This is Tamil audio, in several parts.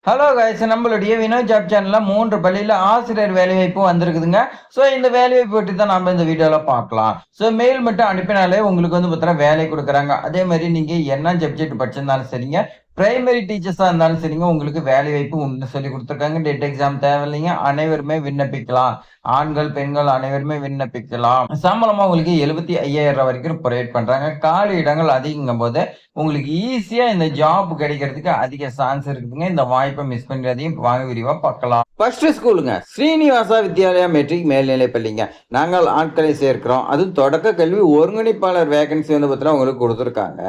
ஹலோ கைஸ், நம்மளுடைய வினோ ஜாப் சேனல்ல 3 பள்ளியில ஆசிரியர் வேலைவாய்ப்பு வந்திருக்குதுங்க. ஸோ இந்த வேலைவாய்ப்பு பற்றி தான் நம்ம இந்த வீடியோல பார்க்கலாம். ஸோ மெயில் மட்டும் அனுப்பினாலே உங்களுக்கு பார்த்தீங்கன்னா வேலை குடுக்குறாங்க. அதே மாரி நீங்க என்ன சப்ஜெக்ட் படிச்சிருந்தாலும் சரிங்க, பிரைமரி டீச்சர்ஸா இருந்தாலும் சரிங்க, உங்களுக்கு வேலைவாய்ப்பு உண்டு சொல்லிக் குடுத்துருக்காங்க. டெட் எக்ஸாம் தேவையில்லைங்க. அனைவருமே விண்ணப்பிக்கலாம். ஆண்கள், பெண்கள் அனைவருமே விண்ணப்பிக்கலாம். சம்பளமா உங்களுக்கு 75,000 வரைக்கும் ப்ரொவைட் பண்றாங்க. காலி இடங்கள் அதிகங்கும்போது உங்களுக்கு ஈஸியா இந்த ஜாப் கிடைக்கிறதுக்கு அதிக சான்ஸ் இருக்குதுங்க. இந்த வாய்ப்பை மிஸ் பண்ணிடாதீங்க. வாங்க விரிவா பார்க்கலாம். ஃபர்ஸ்ட் ஸ்கூலுங்க ஸ்ரீனிவாசா வித்யாலயா மெட்ரிக் மேல்நிலைப் பள்ளிங்க. நாங்கள் ஆட்களை சேர்க்கிறோம். அதுவும் தொடக்க கல்வி ஒருங்கிணைப்பாளர் வேகன்சி பார்த்தீங்கன்னா உங்களுக்கு கொடுத்துருக்காங்க.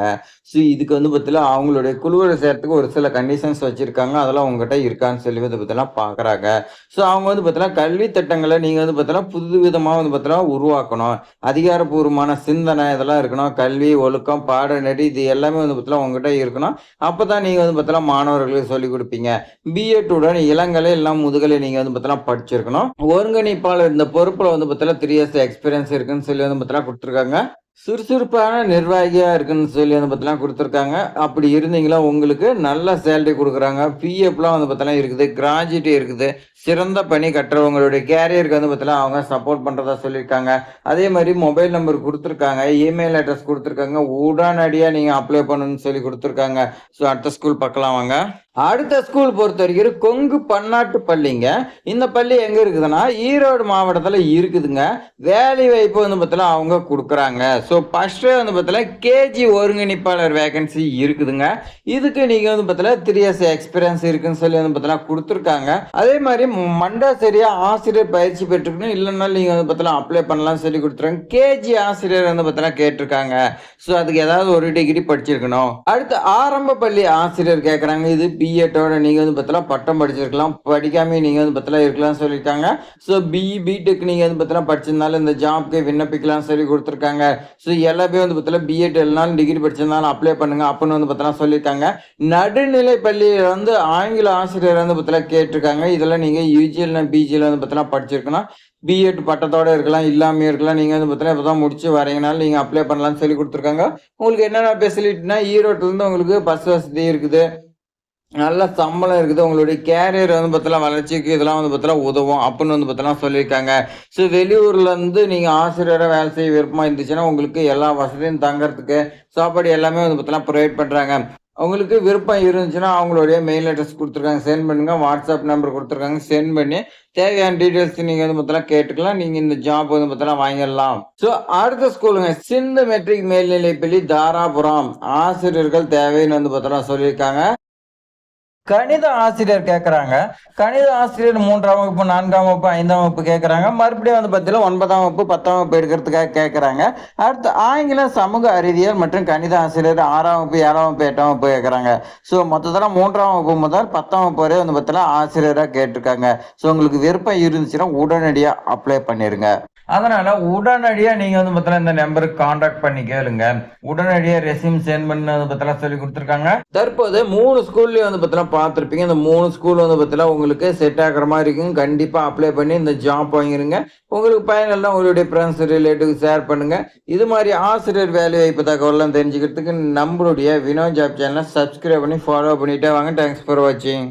ஸோ இதுக்கு பார்த்தீங்கன்னா அவங்களுடைய குழுவை சேர்த்துக்கு ஒரு சில கண்டிஷன்ஸ் வச்சிருக்காங்க. அதெல்லாம் உங்ககிட்ட இருக்கான்னு சொல்லி பார்த்தீங்கன்னா பார்க்குறாங்க. ஸோ அவங்க பார்த்தீங்கன்னா கல்வி திட்டங்களை நீங்கள் பார்த்தீங்கன்னா புது விதமாக பார்த்தீங்கன்னா உருவாக்கணும். அதிகாரப்பூர்வமான சிந்தனை இதெல்லாம் இருக்கணும். கல்வி ஒழுக்கம் பாடநெறி இது எல்லாமே பார்த்தீங்கன்னா உங்ககிட்ட இருக்கணும். அப்போ தான் நீங்கள் பார்த்தீங்கன்னா மாணவர்களுக்கு சொல்லிக் கொடுப்பீங்க. பிஎட் உடன் இளங்கலை எல்லாம் முதுகலை நீங்கள் பார்த்தீங்கன்னா படிச்சிருக்கணும். ஒருங்கிணைப்பாளர் இந்த பொறுப்பில் பார்த்தீங்கன்னா 3 இயர்ஸ் எக்ஸ்பீரியன்ஸ் இருக்குன்னு சொல்லி பார்த்தீங்கன்னா கொடுத்துருக்காங்க. சுறுசுறுப்பான நிர்வாகியா இருக்குன்னு சொல்லி பார்த்தீங்கன்னா கொடுத்துருக்காங்க. அப்படி இருந்தீங்களா உங்களுக்கு நல்ல சேலரி கொடுக்குறாங்க. பிஎஃப்லாம் பார்த்தீங்கன்னா இருக்குது. கிராஜுவிட்டி இருக்குது. சிறந்த பணி கற்றவங்களுடைய கேரியருக்கு பார்த்தீங்கன்னா அவங்க சப்போர்ட் பண்ணுறதா சொல்லியிருக்காங்க. அதே மாதிரி மொபைல் நம்பர் கொடுத்துருக்காங்க. இமெயில் அட்ரஸ் கொடுத்துருக்காங்க. உடனடியாக நீங்கள் அப்ளை பண்ணணும்னு சொல்லி கொடுத்துருக்காங்க. ஸோ அடுத்த ஸ்கூல் பார்க்கலாம் வாங்க. அடுத்த ஸ்கூல் பொறுத்த வரைக்கும் கொங்கு பன்னாட்டு பள்ளிங்க. இந்த பள்ளி எங்க இருக்குதுன்னா ஈரோடு மாவட்டத்தில் இருக்குதுங்க. வேலை வாய்ப்பு பார்த்தீங்கன்னா அவங்க கொடுக்குறாங்க. ஸோ ஃபர்ஸ்ட் பார்த்தீங்கன்னா கேஜி ஒருங்கிணைப்பாளர் வேகன்சி இருக்குதுங்க. இதுக்கு நீங்க பார்த்தீங்கன்னா 3 இயர்ஸ் எக்ஸ்பீரியன்ஸ் இருக்குன்னு சொல்லி பார்த்தீங்கன்னா கொடுத்துருக்காங்க. அதே மாதிரி மண்டாசரியா ஆசிரியர் பயிற்சி பெற்றுக்கணும். இல்லைன்னா நீங்க பார்த்தீங்கன்னா அப்ளை பண்ணலாம்னு சொல்லி கொடுத்துருக்காங்க. கேஜி ஆசிரியர் பார்த்தீங்கன்னா கேட்டிருக்காங்க. ஸோ அதுக்கு ஏதாவது ஒரு டிகிரி படிச்சிருக்கணும். அடுத்து ஆரம்ப பள்ளி ஆசிரியர் கேட்குறாங்க. இது பிஎட்டோட நீங்கள் பார்த்தீங்கன்னா பட்டம் படிச்சிருக்கலாம். படிக்காம நீங்கள் பார்த்தீங்கன்னா இருக்கலாம்னு சொல்லியிருக்காங்க. ஸோ பிடெக் நீங்கள் பார்த்தீங்கன்னா படிச்சிருந்தாலும் இந்த ஜாப்க்கு விண்ணப்பிக்கலாம்னு சொல்லி கொடுத்துருக்காங்க. ஸோ எல்லாமே பார்த்தீங்கன்னா பிஎட் எல்லாரும் டிகிரி படிச்சிருந்தாலும் அப்ளை பண்ணுங்க அப்படின்னு பார்த்தீங்கன்னா சொல்லியிருக்காங்க. நடுநிலை பள்ளியில் ஆங்கில ஆசிரியர் பார்த்தீங்கன்னா கேட்டிருக்காங்க. இதெல்லாம் நீங்கள் யூஜிஎல் பிஜியில் பார்த்தீங்கன்னா படிச்சிருக்கணும். பிஎட் பட்டத்தோட இருக்கலாம், இல்லாமல் இருக்கலாம். நீங்கள் பார்த்தீங்கன்னா இப்போ தான் முடிச்சு வரீங்கனாலும் நீங்கள் அப்ளை பண்ணலாம்னு சொல்லி கொடுத்துருக்காங்க. உங்களுக்கு என்னென்ன ஃபெசிலிட்டினா ஈரோட்டிலேருந்து உங்களுக்கு பஸ் வசதி இருக்குது. நல்ல சம்பளம் இருக்குது. உங்களுடைய கேரியர் பார்த்தீங்கன்னா வளர்ச்சிக்கு இதெல்லாம் பார்த்தீங்கன்னா உதவும் அப்படின்னு பார்த்தீங்கன்னா சொல்லியிருக்காங்க. ஸோ வெளியூர்லேருந்து நீங்கள் ஆசிரியராக வேலை செய்ய விருப்பமாக இருந்துச்சுன்னா உங்களுக்கு எல்லா வசதியும் தங்கறதுக்கு சாப்பாடு எல்லாமே பார்த்தீங்கன்னா ப்ரொவைட் பண்ணுறாங்க. உங்களுக்கு விருப்பம் இருந்துச்சுன்னா அவங்களுடைய மெயில் அட்ரஸ் கொடுத்துருக்காங்க. சென்ட் பண்ணுங்க. வாட்ஸ்அப் நம்பர் கொடுத்துருக்காங்க. சென்ட் பண்ணி தேவையான டீட்டெயில்ஸ் நீங்கள் பார்த்தீங்கன்னா கேட்டுக்கலாம். நீங்கள் இந்த ஜாப் பார்த்தீங்கன்னா வாங்கிடலாம். ஸோ அடுத்த ஸ்கூலுங்க சிந்து மெட்ரிக் மேல்நிலைப்பள்ளி தாராபுரம். ஆசிரியர்கள் தேவைன்னு பார்த்தீங்கன்னா சொல்லியிருக்காங்க. கணித ஆசிரியர் கேட்குறாங்க. கணித ஆசிரியர் 3ஆம் வகுப்பு 4ஆம் வகுப்பு 5ஆம் வகுப்பு கேட்குறாங்க. மறுபடியும் பார்த்தீங்கன்னா 9ஆம் வகுப்பு 10ஆம் வகுப்பு எடுக்கிறதுக்காக கேட்குறாங்க. அடுத்து ஆங்கிலம் சமூக அறிவியல் மற்றும் கணித ஆசிரியர் 6ஆம் வகுப்பு 7ஆம் வகுப்பு 8ஆம் வகுப்பு கேட்குறாங்க. ஸோ மொத்தத்தில் 3ஆம் வகுப்பு முதல் 10ஆம் வகுப்பு வரை பார்த்தீங்கன்னா ஆசிரியராக கேட்டிருக்காங்க. ஸோ உங்களுக்கு விருப்பம் இருந்துச்சுன்னா உடனடியாக அப்ளை பண்ணிடுங்க. அதனால உடனடியாக நீங்கள் பார்த்தீங்கன்னா இந்த நம்பருக்கு கான்டாக்ட் பண்ணி கேளுங்க. உடனடியாக ரெஸ்யூம் சென்ட் பண்ணி பார்த்தீங்கன்னா சொல்லி கொடுத்துருக்காங்க. தற்போது 3 ஸ்கூல்லையும் பார்த்தீங்கன்னா பார்த்துருப்பீங்க. இந்த 3 ஸ்கூல் பார்த்தீங்கன்னா உங்களுக்கு செட் ஆகிற மாதிரி இருக்குங்க. கண்டிப்பாக அப்ளை பண்ணி இந்த ஜாப் வாங்கிருங்க. உங்களுக்கு பயனெல்லாம் உங்களுடைய ஃப்ரெண்ட்ஸ் ரிலேட்டிவ் ஷேர் பண்ணுங்க. இது மாதிரி ஆசிரியர் வேலை வாய்ப்பு தகவலாம் தெரிஞ்சுக்கிறதுக்கு நம்மளுடைய வினோ ஜாப் சேனலை சப்ஸ்கிரைப் பண்ணி ஃபாலோ பண்ணிட்டே வாங்க. தேங்க்ஸ் ஃபார் வாட்சிங்.